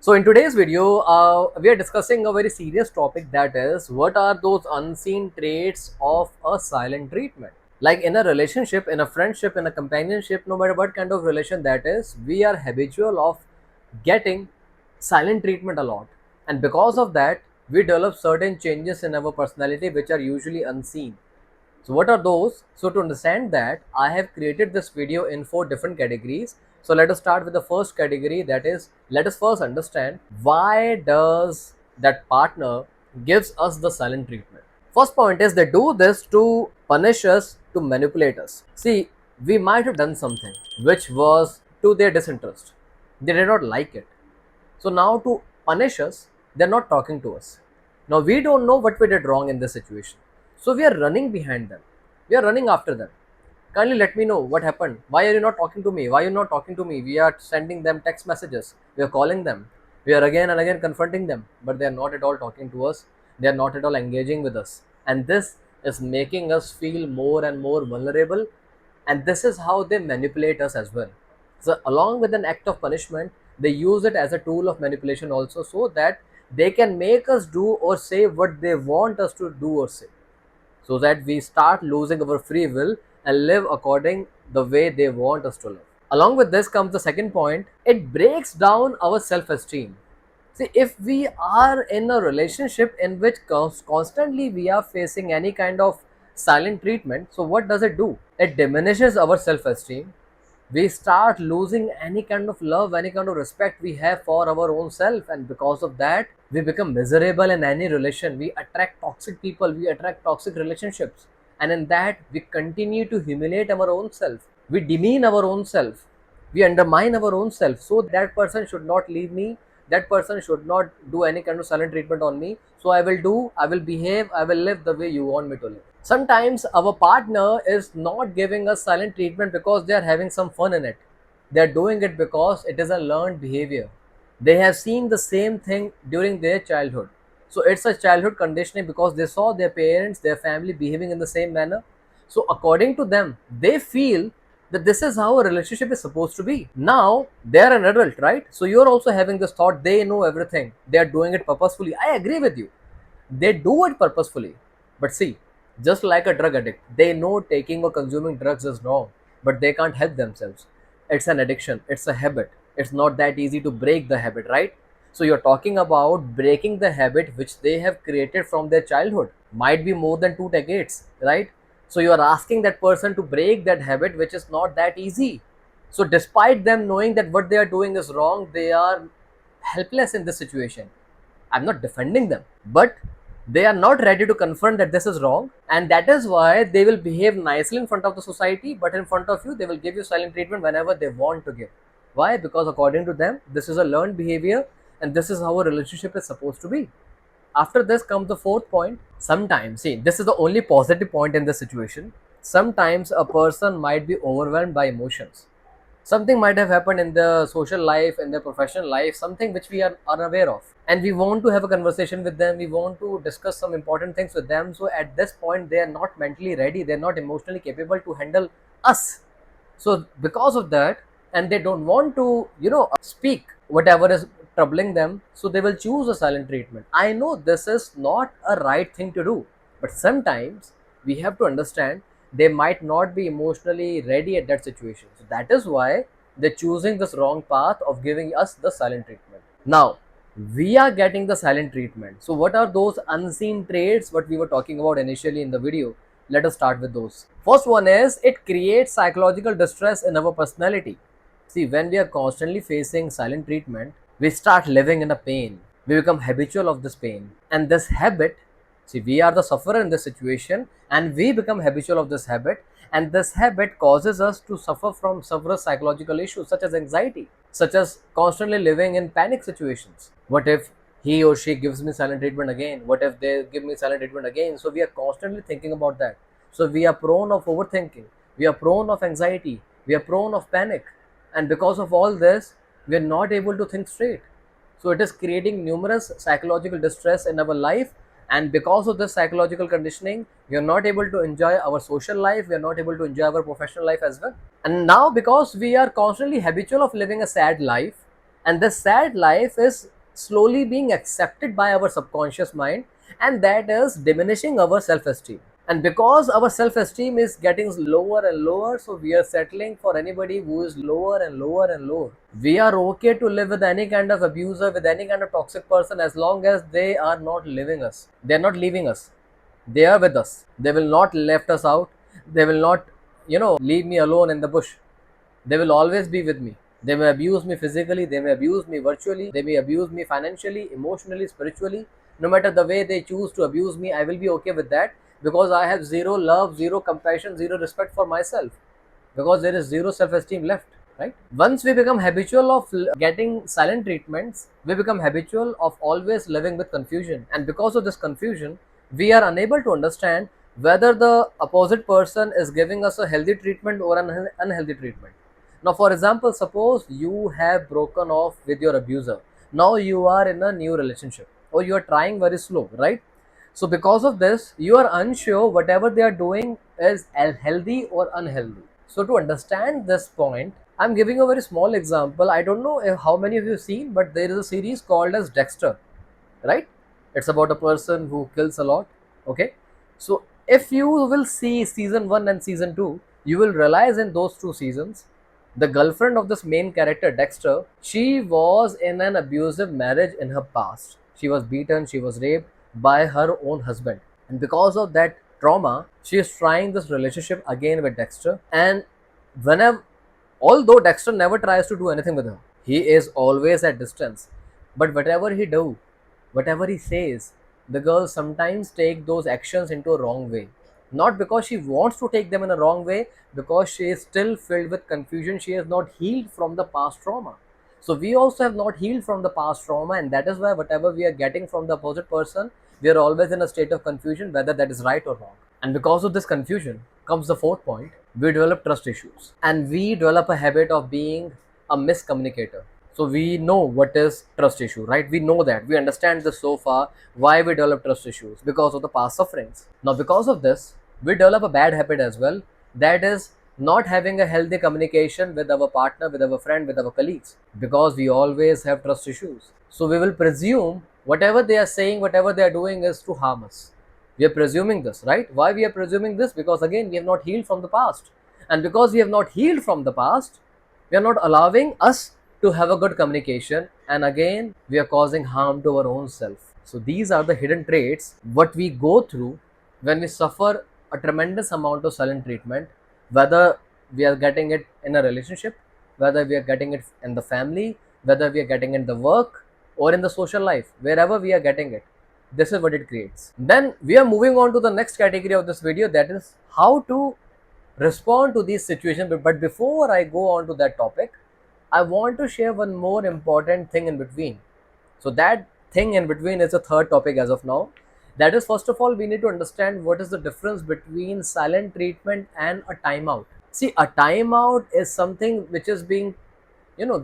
So in today's video, we are discussing a very serious topic, that is, what are those unseen traits of a silent treatment? Like in a relationship, in a friendship, in a companionship, no matter what kind of relation that is, we are habitual of getting silent treatment a lot. And because of that, we develop certain changes in our personality which are usually unseen. So what are those? So to understand that, I have created this video in 4 different categories. So let us start with the first category, that is, let us first understand why does that partner gives us the silent treatment. First point is they do this to punish us, to manipulate us. See, we might have done something which was to their disinterest. They did not like it. So now to punish us, they're not talking to us. Now we don't know what we did wrong in this situation. So we are running behind them. We are running after them. Kindly let me know what happened. Why are you not talking to me? Why are you not talking to me? We are sending them text messages. We are calling them. We are again and again confronting them. But they are not at all talking to us. They are not at all engaging with us. And this is making us feel more and more vulnerable. And this is how they manipulate us as well. So along with an act of punishment, they use it as a tool of manipulation also, so that they can make us do or say what they want us to do or say, so that we start losing our free will and live according the way they want us to live. Along with this comes the second point, it breaks down our self-esteem. See, if we are in a relationship in which constantly we are facing any kind of silent treatment, so what does it do? It diminishes our self-esteem. We start losing any kind of love, any kind of respect we have for our own self, and because of that, we become miserable in any relation. We attract toxic people, we attract toxic relationships, and in that, we continue to humiliate our own self. We demean our own self, we undermine our own self. So that person should not leave me, that person should not do any kind of silent treatment on me. So I will behave, I will live the way you want me to live. Sometimes our partner is not giving us silent treatment because they are having some fun in it. They are doing it because it is a learned behavior. They have seen the same thing during their childhood. So it's a childhood conditioning because they saw their parents, their family behaving in the same manner. So according to them, they feel that this is how a relationship is supposed to be. Now they're an adult, right? So you're also having this thought, they know everything. They are doing it purposefully. I agree with you. They do it purposefully. But see, just like a drug addict, they know taking or consuming drugs is wrong, but they can't help themselves. It's an addiction, it's a habit. It's not that easy to break the habit, right? So you're talking about breaking the habit which they have created from their childhood. Might be more than 2 decades, right? So you are asking that person to break that habit, which is not that easy. So despite them knowing that what they are doing is wrong, they are helpless in this situation. I'm not defending them, but they are not ready to confront that this is wrong, and that is why they will behave nicely in front of the society, but in front of you, they will give you silent treatment whenever they want to give. Why? Because according to them, this is a learned behavior, and this is how a relationship is supposed to be. After this comes the fourth point. Sometimes, see, this is the only positive point in this situation. Sometimes a person might be overwhelmed by emotions. Something might have happened in their social life, in their professional life, something which we are unaware of, and we want to have a conversation with them, we want to discuss some important things with them. So at this point, they are not mentally ready, they're not emotionally capable to handle us. So because of that, and they don't want to, speak whatever is troubling them, so they will choose a silent treatment. I know this is not a right thing to do, but sometimes we have to understand they might not be emotionally ready at that situation. So that is why they're choosing this wrong path of giving us the silent treatment. Now we are getting the silent treatment. So what are those unseen traits what we were talking about initially in the video? Let us start with those. First one is, it creates psychological distress in our personality. See, when we are constantly facing silent treatment, we start living in a pain. We become habitual of this pain. And this habit, see, we are the sufferer in this situation, and we become habitual of this habit. And this habit causes us to suffer from several psychological issues such as anxiety, such as constantly living in panic situations. What if he or she gives me silent treatment again? What if they give me silent treatment again? So we are constantly thinking about that. So we are prone of overthinking. We are prone of anxiety. We are prone of panic. And because of all this, we are not able to think straight. So it is creating numerous psychological distress in our life, and because of this psychological conditioning, we are not able to enjoy our social life, we are not able to enjoy our professional life as well. And now because we are constantly habitual of living a sad life, And this sad life is slowly being accepted by our subconscious mind, and that is diminishing our self-esteem. And because our self-esteem is getting lower and lower, so we are settling for anybody who is lower and lower and lower. We are okay to live with any kind of abuser, with any kind of toxic person, as long as they are not leaving us. They are not leaving us. They are with us. They will not left us out. They will not, leave me alone in the bush. They will always be with me. They may abuse me physically, they may abuse me virtually, they may abuse me financially, emotionally, spiritually. No matter the way they choose to abuse me, I will be okay with that, because I have zero love, zero compassion, zero respect for myself, because there is zero self-esteem left, right? Once we become habitual of getting silent treatments, we become habitual of always living with confusion. And because of this confusion, we are unable to understand whether the opposite person is giving us a healthy treatment or an unhealthy treatment. Now, for example, suppose you have broken off with your abuser. Now you are in a new relationship, or you are trying very slow, right? So because of this, you are unsure whatever they are doing is healthy or unhealthy. So to understand this point, I'm giving a very small example. I don't know how many of you have seen, but there is a series called as Dexter, right? It's about a person who kills a lot. Okay, so if you will see season 1 and season 2, you will realize in those two seasons, the girlfriend of this main character Dexter, she was in an abusive marriage in her past. She was beaten, she was raped by her own husband, and because of that trauma, she is trying this relationship again with Dexter. And whenever, although Dexter never tries to do anything with her, he is always at distance, but whatever he do, whatever he says, the girl sometimes take those actions into a wrong way. Not because she wants to take them in a wrong way, because she is still filled with confusion. She has not healed from the past trauma. So we also have not healed from the past trauma, and that is why whatever we are getting from the opposite person, we are always in a state of confusion whether that is right or wrong. And because of this confusion comes the fourth point: we develop trust issues, and we develop a habit of being a miscommunicator. So we know what is trust issue, right? We know that. We understand this so far. Why we develop trust issues? Because of the past sufferings. Now, because of this, we develop a bad habit as well. That is not having a healthy communication with our partner, with our friend, with our colleagues. Because we always have trust issues. So we will presume whatever they are saying, whatever they are doing is to harm us. We are presuming this, right? Why we are presuming this? Because again, we have not healed from the past. And because we have not healed from the past, we are not allowing us to have a good communication, and again we are causing harm to our own self. So these are the hidden traits what we go through when we suffer a tremendous amount of silent treatment, whether we are getting it in a relationship, whether we are getting it in the family, whether we are getting it in the work or in the social life. Wherever we are getting it, this is what it creates. Then we are moving on to the next category of this video, that is how to respond to these situations. But before I go on to that topic, I want to share one more important thing in between. So that thing in between is a third topic as of now. That is, first of all, we need to understand what is the difference between silent treatment and a timeout. See, a timeout is something which is being,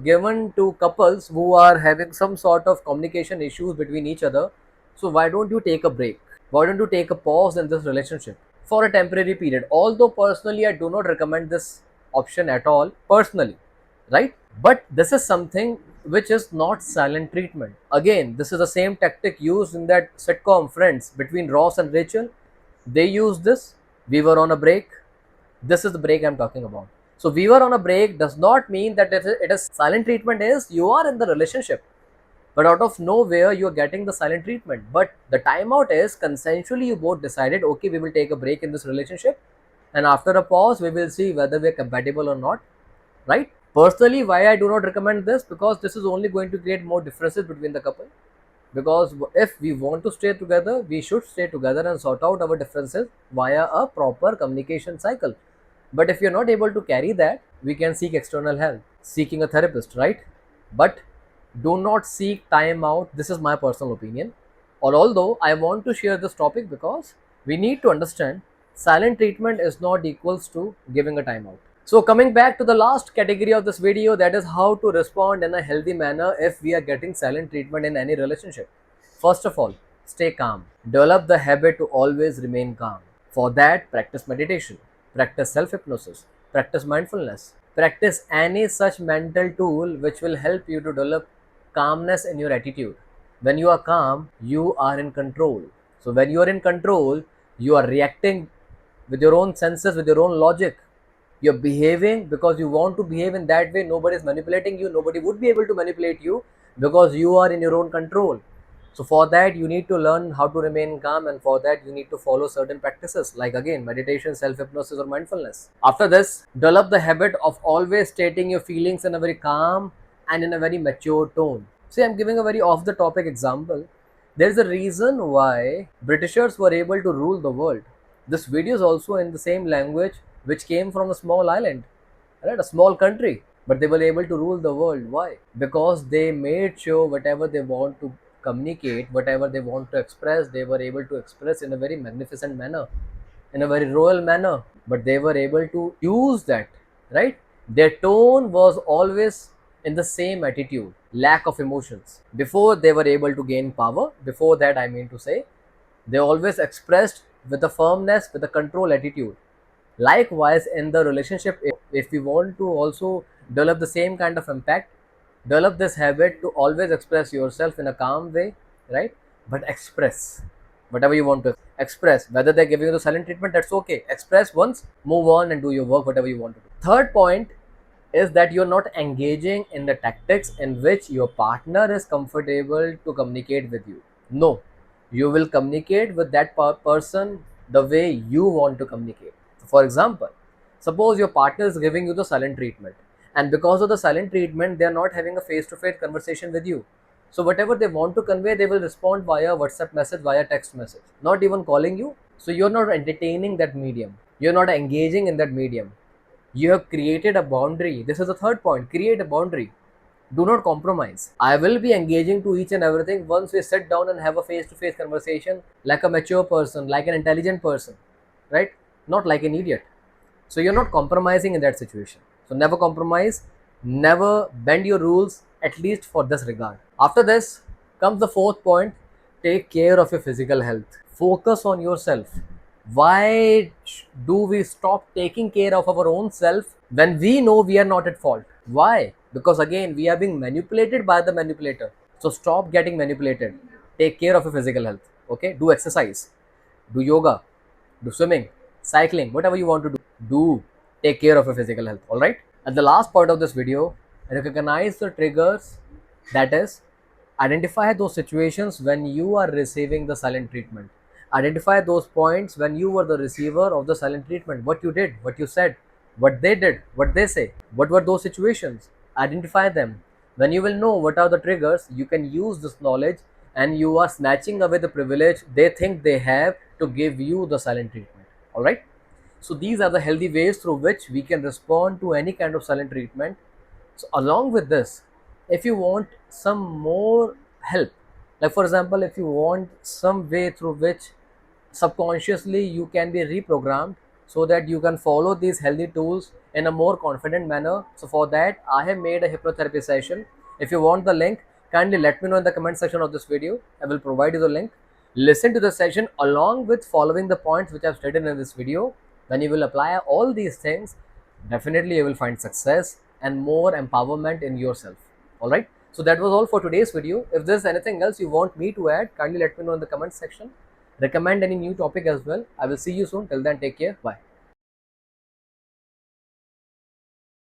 given to couples who are having some sort of communication issues between each other. So why don't you take a break? Why don't you take a pause in this relationship for a temporary period? Although personally, I do not recommend this option at all, personally, right? But this is something which is not silent treatment. Again, this is the same tactic used in that sitcom Friends between Ross and Rachel. They used this. We were on a break. This is the break I'm talking about. So we were on a break does not mean that it is silent treatment. Is you are in the relationship, but out of nowhere you are getting the silent treatment. But the timeout is consensually you both decided, okay, we will take a break in this relationship, and after a pause we will see whether we are compatible or not, right? Personally, why I do not recommend this? Because this is only going to create more differences between the couple. Because if we want to stay together, we should stay together and sort out our differences via a proper communication cycle. But if you're not able to carry that, we can seek external help, seeking a therapist, right? But do not seek time out. This is my personal opinion. Or although I want to share this topic because we need to understand silent treatment is not equals to giving a timeout. So coming back to the last category of this video, that is how to respond in a healthy manner if we are getting silent treatment in any relationship. First of all, stay calm. Develop the habit to always remain calm. For that, practice meditation, practice self-hypnosis, practice mindfulness, practice any such mental tool which will help you to develop calmness in your attitude. When you are calm, you are in control. So when you are in control, you are reacting with your own senses, with your own logic. You're behaving because you want to behave in that way. Nobody is manipulating you. Nobody would be able to manipulate you because you are in your own control. So for that, you need to learn how to remain calm, and for that, you need to follow certain practices like again meditation, self-hypnosis, or mindfulness. After this, develop the habit of always stating your feelings in a very calm and in a very mature tone. See, I'm giving a very off-the-topic example. There's a reason why Britishers were able to rule the world. This video is also in the same language which came from a small island, right? A small country, but they were able to rule the world. Why? Because they made sure whatever they want to communicate, whatever they want to express, they were able to express in a very magnificent manner, in a very royal manner, but they were able to use that, right? Their tone was always in the same attitude, lack of emotions. Before they were able to gain power, before that, I mean to say, they always expressed with a firmness, with a control attitude. Likewise, in the relationship, if we want to also develop the same kind of impact, develop this habit to always express yourself in a calm way, right? But express whatever you want to express. Whether they're giving you the silent treatment, that's okay. Express once, move on, and do your work, whatever you want to do. Third point is that you're not engaging in the tactics in which your partner is comfortable to communicate with you. No, you will communicate with that person the way you want to communicate. For example, suppose your partner is giving you the silent treatment, and because of the silent treatment, they are not having a face to face conversation with you. So, whatever they want to convey, they will respond via WhatsApp message, via text message, not even calling you. So, you're not entertaining that medium, you're not engaging in that medium. You have created a boundary. This is the third point: create a boundary. Do not compromise. I will be engaging to each and everything once we sit down and have a face to face conversation like a mature person, like an intelligent person, right? Not like an idiot. So you're not compromising in that situation. So never compromise, never bend your rules, at least for this regard. After this comes the fourth point: take care of your physical health. Focus on yourself. Why do we stop taking care of our own self when we know we are not at fault? Why? Because again, we are being manipulated by the manipulator. So stop getting manipulated. Take care of your physical health. Okay? Do exercise, do yoga, do swimming, cycling, whatever you want to do. Do take care of your physical health. All right? At the last part of this video, recognize the triggers, that is, identify those situations when you are receiving the silent treatment. Identify those points when you were the receiver of the silent treatment. What you did, what you said, what they did, what they say. What were those situations? Identify them. When you will know what are the triggers, you can use this knowledge, and you are snatching away the privilege they think they have to give you the silent treatment. All right? So these are the healthy ways through which we can respond to any kind of silent treatment. So along with this, if you want some more help, like for example, if you want some way through which subconsciously you can be reprogrammed so that you can follow these healthy tools in a more confident manner, so for that I have made a hypnotherapy session. If you want the link, kindly let me know in the comment section of this video. I will provide you the link. Listen to the session along with following the points which I've stated in this video. When you will apply all these things, definitely you will find success and more empowerment in yourself. All right? So that was all for today's video. If there's anything else you want me to add, kindly let me know in the comment section. Recommend any new topic as well. I will see you soon. Till then, take care. Bye.